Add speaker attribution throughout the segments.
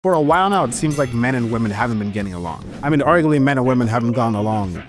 Speaker 1: For a while now, it seems like men and women haven't been getting along. I mean, arguably men and women haven't gone along,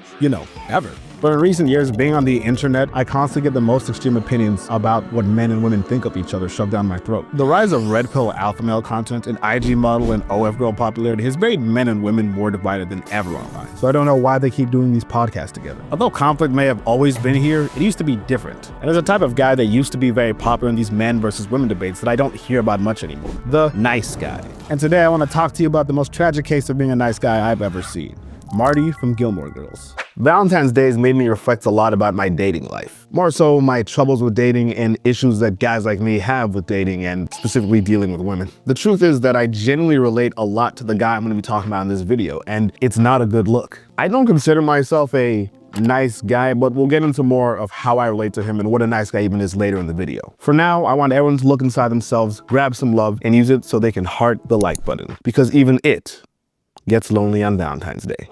Speaker 1: ever. But in recent years, being on the internet, I constantly get the most extreme opinions about what men and women think of each other shoved down my throat. The rise of red pill alpha male content and IG model and OF girl popularity has made men and women more divided than ever online. So I don't know why they keep doing these podcasts together. Although conflict may have always been here, it used to be different. And there's a type of guy that used to be very popular in these men versus women debates that I don't hear about much anymore. The nice guy. And today I want to talk to you about the most tragic case of being a nice guy I've ever seen. Marty from Gilmore Girls. Valentine's Day has made me reflect a lot about my dating life. More so my troubles with dating and issues that guys like me have with dating and specifically dealing with women. The truth is that I genuinely relate a lot to the guy I'm going to be talking about in this video, and it's not a good look. I don't consider myself a nice guy, but we'll get into more of how I relate to him and what a nice guy even is later in the video. For now, I want everyone to look inside themselves, grab some love, and use it so they can heart the like button, because even it gets lonely on Valentine's Day.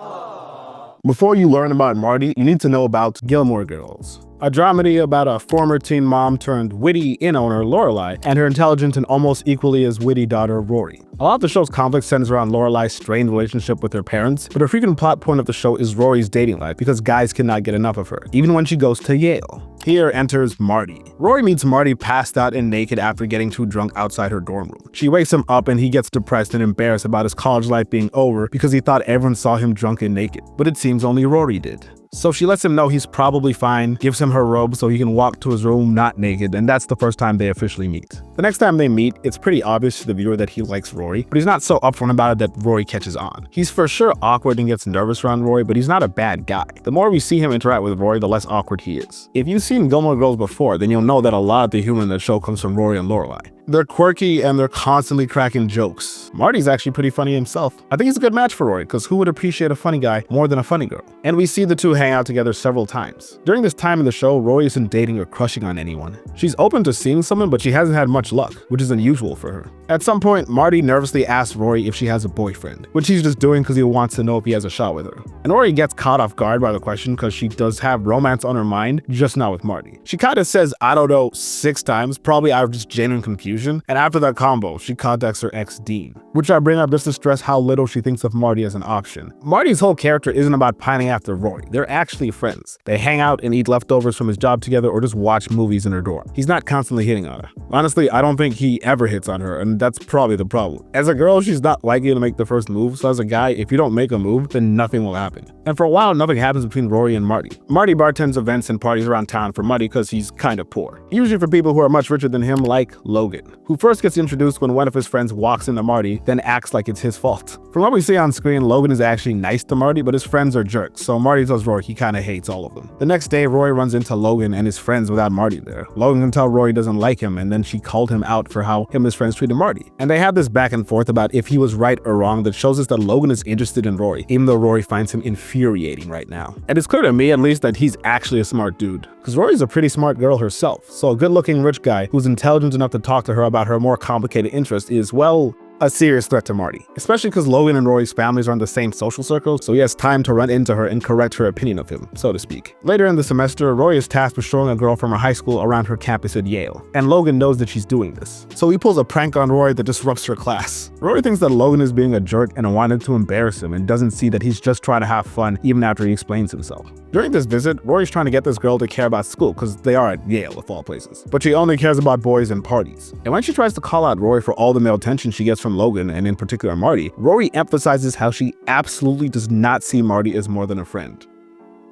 Speaker 1: Before you learn about Marty, you need to know about Gilmore Girls, a dramedy about a former teen mom turned witty inn owner, Lorelai, and her intelligent and almost equally as witty daughter, Rory. A lot of the show's conflict centers around Lorelai's strained relationship with her parents, but a frequent plot point of the show is Rory's dating life because guys cannot get enough of her, even when she goes to Yale. Here enters Marty. Rory meets Marty passed out and naked after getting too drunk outside her dorm room. She wakes him up and he gets depressed and embarrassed about his college life being over because he thought everyone saw him drunk and naked, but it seems only Rory did. So she lets him know he's probably fine, gives him her robe so he can walk to his room not naked, and that's the first time they officially meet. The next time they meet, it's pretty obvious to the viewer that he likes Rory, but he's not so upfront about it that Rory catches on. He's for sure awkward and gets nervous around Rory, but he's not a bad guy. The more we see him interact with Rory, the less awkward he is. If you've seen Gilmore Girls before, then you'll know that a lot of the humor in the show comes from Rory and Lorelai. They're quirky and they're constantly cracking jokes. Marty's actually pretty funny himself. I think he's a good match for Rory, because who would appreciate a funny guy more than a funny girl? And we see the two hang out together several times. During this time in the show, Rory isn't dating or crushing on anyone. She's open to seeing someone, but she hasn't had much luck, which is unusual for her. At some point, Marty nervously asks Rory if she has a boyfriend, which he's just doing because he wants to know if he has a shot with her. And Rory gets caught off guard by the question because she does have romance on her mind, just not with Marty. She kind of says, "I don't know," 6 times, probably out of just genuine confusion, and after that combo, she contacts her ex Dean, which I bring up just to stress how little she thinks of Marty as an option. Marty's whole character isn't about pining after Rory. They're actually friends. They hang out and eat leftovers from his job together or just watch movies in her dorm. He's not constantly hitting on her. Honestly, I don't think he ever hits on her, and that's probably the problem. As a girl, she's not likely to make the first move, so as a guy, if you don't make a move, then nothing will happen. And for a while, nothing happens between Rory and Marty. Marty bartends events and parties around town for money because he's kind of poor. Usually for people who are much richer than him, like Logan, who first gets introduced when one of his friends walks into Marty, then acts like it's his fault. From what we see on screen, Logan is actually nice to Marty, but his friends are jerks, so Marty tells Rory he kinda hates all of them. The next day, Rory runs into Logan and his friends without Marty there. Logan can tell Rory doesn't like him, and then she called him out for how him and his friends treated Marty. And they have this back and forth about if he was right or wrong that shows us that Logan is interested in Rory, even though Rory finds him infuriating right now. And it's clear to me, at least, that he's actually a smart dude, because Rory's a pretty smart girl herself, so a good-looking rich guy who's intelligent enough to talk to her about her more complicated interests is, well, a serious threat to Marty, especially because Logan and Rory's families are in the same social circle, so he has time to run into her and correct her opinion of him, so to speak. Later in the semester, Rory is tasked with showing a girl from her high school around her campus at Yale, and Logan knows that she's doing this, so he pulls a prank on Rory that disrupts her class. Rory thinks that Logan is being a jerk and wanted to embarrass him and doesn't see that he's just trying to have fun even after he explains himself. During this visit, Rory's trying to get this girl to care about school because they are at Yale of all places, but she only cares about boys and parties. And when she tries to call out Rory for all the male attention she gets from Logan, and in particular Marty, Rory emphasizes how she absolutely does not see Marty as more than a friend.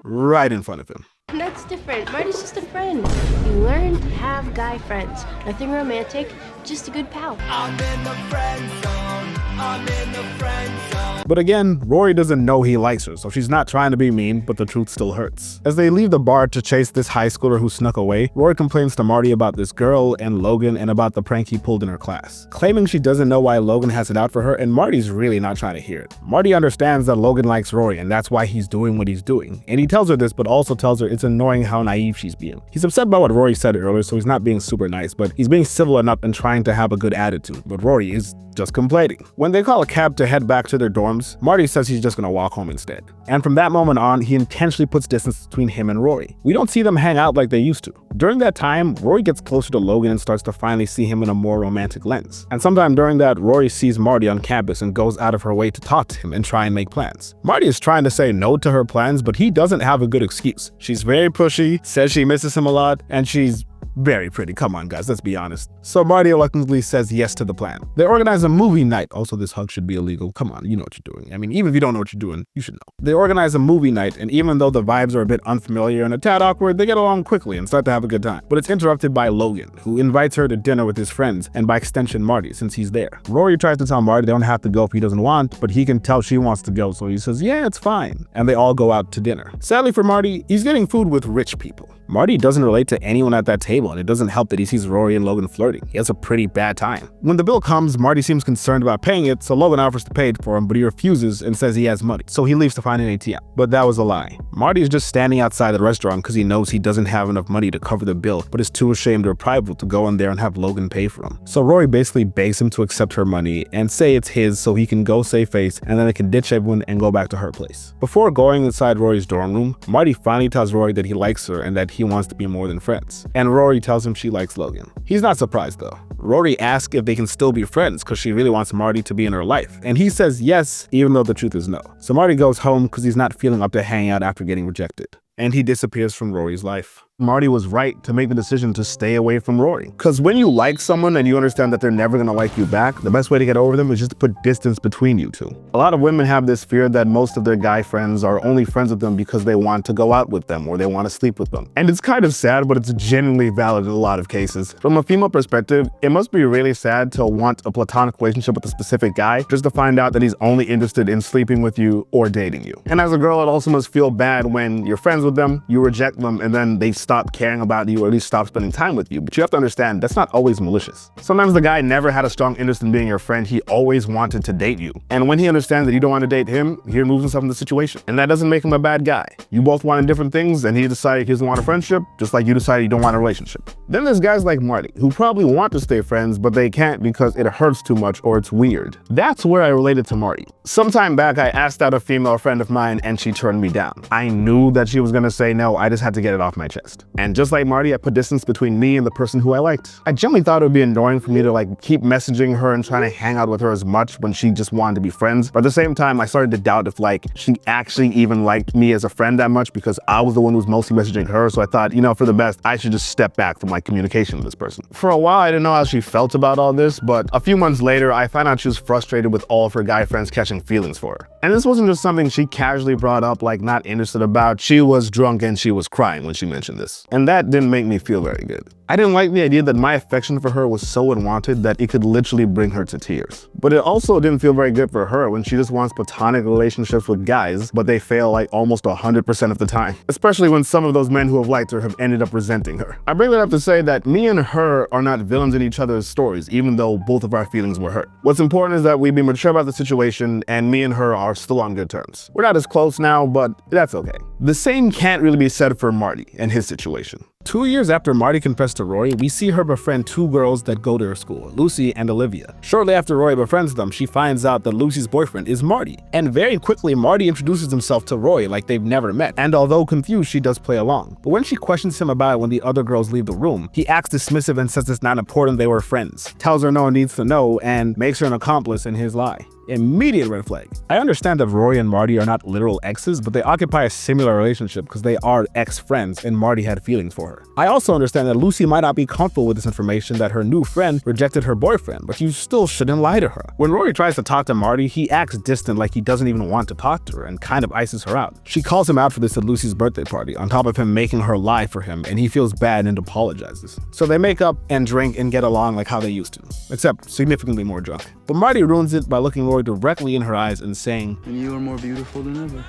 Speaker 1: Right in front of him.
Speaker 2: That's different. Marty's just a friend. You learn to have guy friends. Nothing romantic, just a good pal.
Speaker 3: I'm in the friend zone. I'm in the friend zone.
Speaker 1: But again, Rory doesn't know he likes her, so she's not trying to be mean, but the truth still hurts. As they leave the bar to chase this high schooler who snuck away, Rory complains to Marty about this girl and Logan and about the prank he pulled in her class, claiming she doesn't know why Logan has it out for her, and Marty's really not trying to hear it. Marty understands that Logan likes Rory, and that's why he's doing what he's doing. And he tells her this, but also tells her it's annoying how naive she's being. He's upset about what Rory said earlier, so he's not being super nice, but he's being civil enough and trying to have a good attitude. But Rory is just complaining. When they call a cab to head back to their dorm, comes, Marty says he's just gonna walk home instead. And from that moment on, he intentionally puts distance between him and Rory. We don't see them hang out like they used to. During that time, Rory gets closer to Logan and starts to finally see him in a more romantic lens. And sometime during that, Rory sees Marty on campus and goes out of her way to talk to him and try and make plans. Marty is trying to say no to her plans, but he doesn't have a good excuse. She's very pushy, says she misses him a lot, and she's very pretty. Come on, guys, let's be honest. So Marty reluctantly says yes to the plan. They organize a movie night. Also, this hug should be illegal. Come on, you know what you're doing. I mean, even if you don't know what you're doing, you should know. They organize a movie night, and even though the vibes are a bit unfamiliar and a tad awkward, they get along quickly and start to have a good time. But it's interrupted by Logan, who invites her to dinner with his friends, and by extension Marty, since he's there. Rory tries to tell Marty they don't have to go if he doesn't want, but he can tell she wants to go, so he says, yeah, it's fine. And they all go out to dinner. Sadly for Marty, he's getting food with rich people. Marty doesn't relate to anyone at that table, and it doesn't help that he sees Rory and Logan flirting. He has a pretty bad time. When the bill comes, Marty seems concerned about paying it, so Logan offers to pay it for him, but he refuses and says he has money, so he leaves to find an ATM. But that was a lie. Marty is just standing outside the restaurant because he knows he doesn't have enough money to cover the bill, but is too ashamed or prideful to go in there and have Logan pay for him. So Rory basically begs him to accept her money and say it's his so he can go save face, and then they can ditch everyone and go back to her place. Before going inside Rory's dorm room, Marty finally tells Rory that he likes her and that he wants to be more than friends. And Rory tells him she likes Logan. He's not surprised though. Rory asks if they can still be friends because she really wants Marty to be in her life. And he says yes, even though the truth is no. So Marty goes home because he's not feeling up to hang out after getting rejected. And he disappears from Rory's life. Marty was right to make the decision to stay away from Rory. Because when you like someone and you understand that they're never gonna like you back, the best way to get over them is just to put distance between you two. A lot of women have this fear that most of their guy friends are only friends with them because they want to go out with them or they want to sleep with them. And it's kind of sad, but it's genuinely valid in a lot of cases. From a female perspective, it must be really sad to want a platonic relationship with a specific guy just to find out that he's only interested in sleeping with you or dating you. And as a girl, it also must feel bad when you're friends with them, you reject them, and then they stop caring about you or at least stop spending time with you. But you have to understand, that's not always malicious. Sometimes the guy never had a strong interest in being your friend. He always wanted to date you. And when he understands that you don't want to date him, he removes himself from the situation. And that doesn't make him a bad guy. You both wanted different things and he decided he doesn't want a friendship, just like you decided you don't want a relationship. Then there's guys like Marty, who probably want to stay friends, but they can't because it hurts too much or it's weird. That's where I related to Marty. Sometime back, I asked out a female friend of mine and she turned me down. I knew that she was gonna say no, I just had to get it off my chest. And just like Marty, I put distance between me and the person who I liked. I generally thought it would be annoying for me to keep messaging her and trying to hang out with her as much when she just wanted to be friends. But at the same time, I started to doubt if she actually even liked me as a friend that much because I was the one who was mostly messaging her. So I thought, for the best, I should just step back from communication with this person. For a while, I didn't know how she felt about all this, but a few months later, I found out she was frustrated with all of her guy friends catching feelings for her. And this wasn't just something she casually brought up, not interested about. She was drunk and she was crying when she mentioned this. And that didn't make me feel very good. I didn't like the idea that my affection for her was so unwanted that it could literally bring her to tears. But it also didn't feel very good for her when she just wants platonic relationships with guys, but they fail almost 100% of the time. Especially when some of those men who have liked her have ended up resenting her. I bring that up to say that me and her are not villains in each other's stories, even though both of our feelings were hurt. What's important is that we be mature about the situation and me and her are still on good terms. We're not as close now, but that's okay. The same can't really be said for Marty and his situation. 2 years after Marty confessed to Rory, we see her befriend two girls that go to her school, Lucy and Olivia. Shortly after Rory befriends them, she finds out that Lucy's boyfriend is Marty. And very quickly, Marty introduces himself to Rory like they've never met. And although confused, she does play along. But when she questions him about it when the other girls leave the room, he acts dismissive and says it's not important, they were friends. Tells her no one needs to know and makes her an accomplice in his lie. Immediate red flag. I understand that Rory and Marty are not literal exes, but they occupy a similar relationship because they are ex-friends and Marty had feelings for her. I also understand that Lucy might not be comfortable with this information that her new friend rejected her boyfriend, but you still shouldn't lie to her. When Rory tries to talk to Marty, he acts distant like he doesn't even want to talk to her and kind of ices her out. She calls him out for this at Lucy's birthday party, on top of him making her lie for him, and he feels bad and apologizes. So they make up and drink and get along like how they used to, except significantly more drunk. But Marty ruins it by looking Rory directly in her eyes and saying,
Speaker 4: "And you are more beautiful than ever."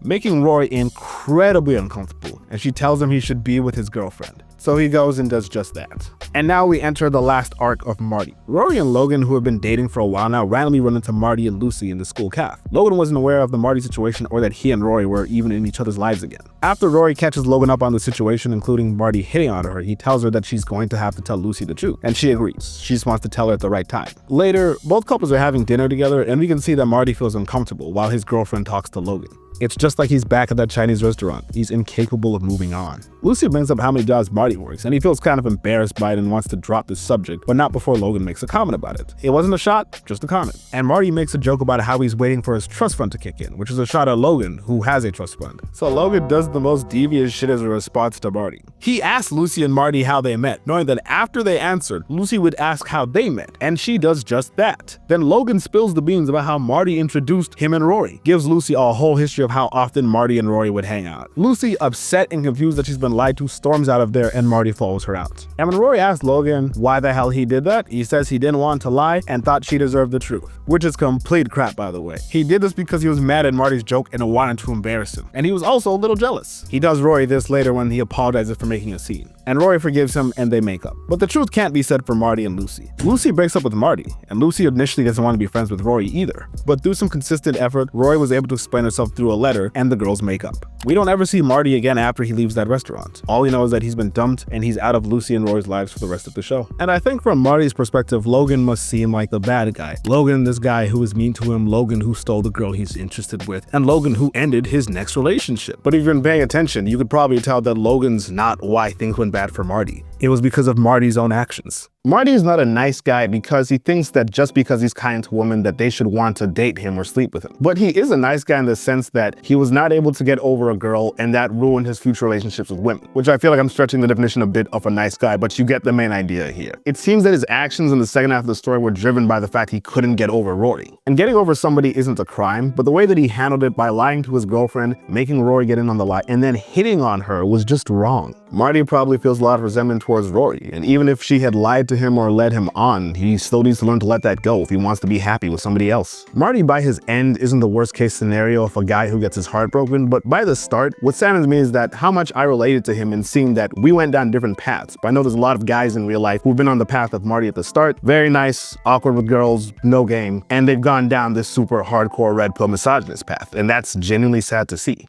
Speaker 1: Making Rory incredibly uncomfortable, and she tells him he should be with his girlfriend. So he goes and does just that. And now we enter the last arc of Marty. Rory and Logan, who have been dating for a while now, randomly run into Marty and Lucy in the school caf. Logan wasn't aware of the Marty situation or that he and Rory were even in each other's lives again. After Rory catches Logan up on the situation, including Marty hitting on her, he tells her that she's going to have to tell Lucy the truth, and she agrees. She just wants to tell her at the right time. Later, both couples are having dinner together, and we can see that Marty feels uncomfortable while his girlfriend talks to Logan. It's just like he's back at that Chinese restaurant. He's incapable of moving on. Lucy brings up how many jobs Marty works, and he feels kind of embarrassed by it and wants to drop this subject, but not before Logan makes a comment about it. It wasn't a shot, just a comment. And Marty makes a joke about how he's waiting for his trust fund to kick in, which is a shot at Logan, who has a trust fund. So Logan does the most devious shit as a response to Marty. He asks Lucy and Marty how they met, knowing that after they answered, Lucy would ask how they met, and she does just that. Then Logan spills the beans about how Marty introduced him and Rory, gives Lucy a whole history of how often Marty and Rory would hang out. Lucy, upset and confused that she's been lied to, storms out of there and Marty follows her out. And when Rory asks Logan why the hell he did that, he says he didn't want to lie and thought she deserved the truth. Which is complete crap, by the way. He did this because he was mad at Marty's joke and wanted to embarrass him. And he was also a little jealous. He does Rory this later when he apologizes for making a scene. And Rory forgives him and they make up. But the truth can't be said for Marty and Lucy. Lucy breaks up with Marty, and Lucy initially doesn't want to be friends with Rory either. But through some consistent effort, Rory was able to explain herself through a letter and the girls make up. We don't ever see Marty again after he leaves that restaurant. All we know is that he's been dumped and he's out of Lucy and Rory's lives for the rest of the show. And I think from Marty's perspective, Logan must seem like the bad guy. Logan, this guy who was mean to him, Logan who stole the girl he's interested with, and Logan who ended his next relationship. But if you've been paying attention, you could probably tell that Logan's not why things went bad for Marty. It was because of Marty's own actions. Marty is not a nice guy because he thinks that just because he's kind to women that they should want to date him or sleep with him. But he is a nice guy in the sense that he was not able to get over a girl and that ruined his future relationships with women, which I feel like I'm stretching the definition a bit of a nice guy, but you get the main idea here. It seems that his actions in the second half of the story were driven by the fact he couldn't get over Rory. And getting over somebody isn't a crime, but the way that he handled it by lying to his girlfriend, making Rory get in on the lie, and then hitting on her was just wrong. Marty probably feels a lot of resentment towards Rory, and even if she had lied to him or led him on, he still needs to learn to let that go if he wants to be happy with somebody else. Marty by his end isn't the worst case scenario of a guy who gets his heart broken, but by the start, what saddens me is that how much I related to him and seeing that we went down different paths. But I know there's a lot of guys in real life who've been on the path of Marty at the start, very nice, awkward with girls, no game, and they've gone down this super hardcore red pill misogynist path, and that's genuinely sad to see.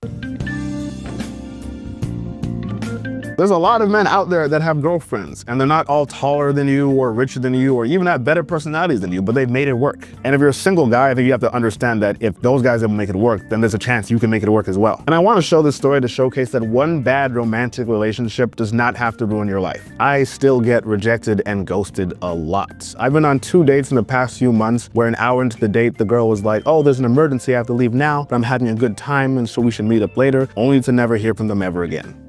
Speaker 1: There's a lot of men out there that have girlfriends, and they're not all taller than you or richer than you or even have better personalities than you, but they've made it work. And if you're a single guy, I think you have to understand that if those guys ever make it work, then there's a chance you can make it work as well. And I want to show this story to showcase that one bad romantic relationship does not have to ruin your life. I still get rejected and ghosted a lot. I've been on 2 dates in the past few months where an hour into the date, the girl was like, oh, there's an emergency, I have to leave now, but I'm having a good time and so we should meet up later, only to never hear from them ever again.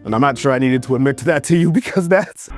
Speaker 1: And I'm not sure I needed to admit to that to you because that's...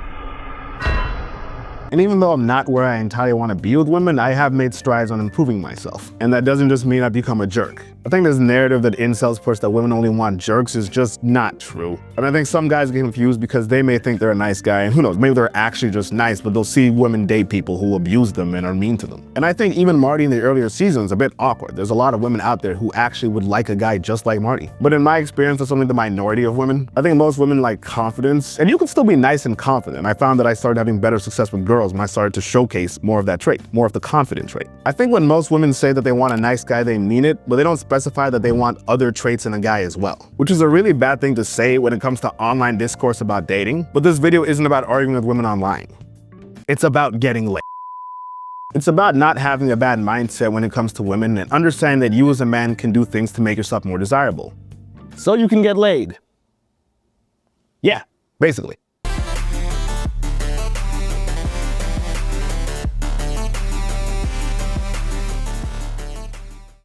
Speaker 1: And even though I'm not where I entirely want to be with women, I have made strides on improving myself. And that doesn't just mean I've become a jerk. I think this narrative that incels push that women only want jerks is just not true. And I think some guys get confused because they may think they're a nice guy, and who knows, maybe they're actually just nice, but they'll see women date people who abuse them and are mean to them. And I think even Marty in the earlier seasons a bit awkward. There's a lot of women out there who actually would like a guy just like Marty. But in my experience, that's only the minority of women. I think most women like confidence, and you can still be nice and confident. I found that I started having better success with girls when I started to showcase more of that trait, more of the confident trait. I think when most women say that they want a nice guy, they mean it, but they don't specify that they want other traits in a guy as well, which is a really bad thing to say when it comes to online discourse about dating. But this video isn't about arguing with women online. It's about getting laid. It's about not having a bad mindset when it comes to women and understanding that you as a man can do things to make yourself more desirable. So you can get laid. Yeah, basically.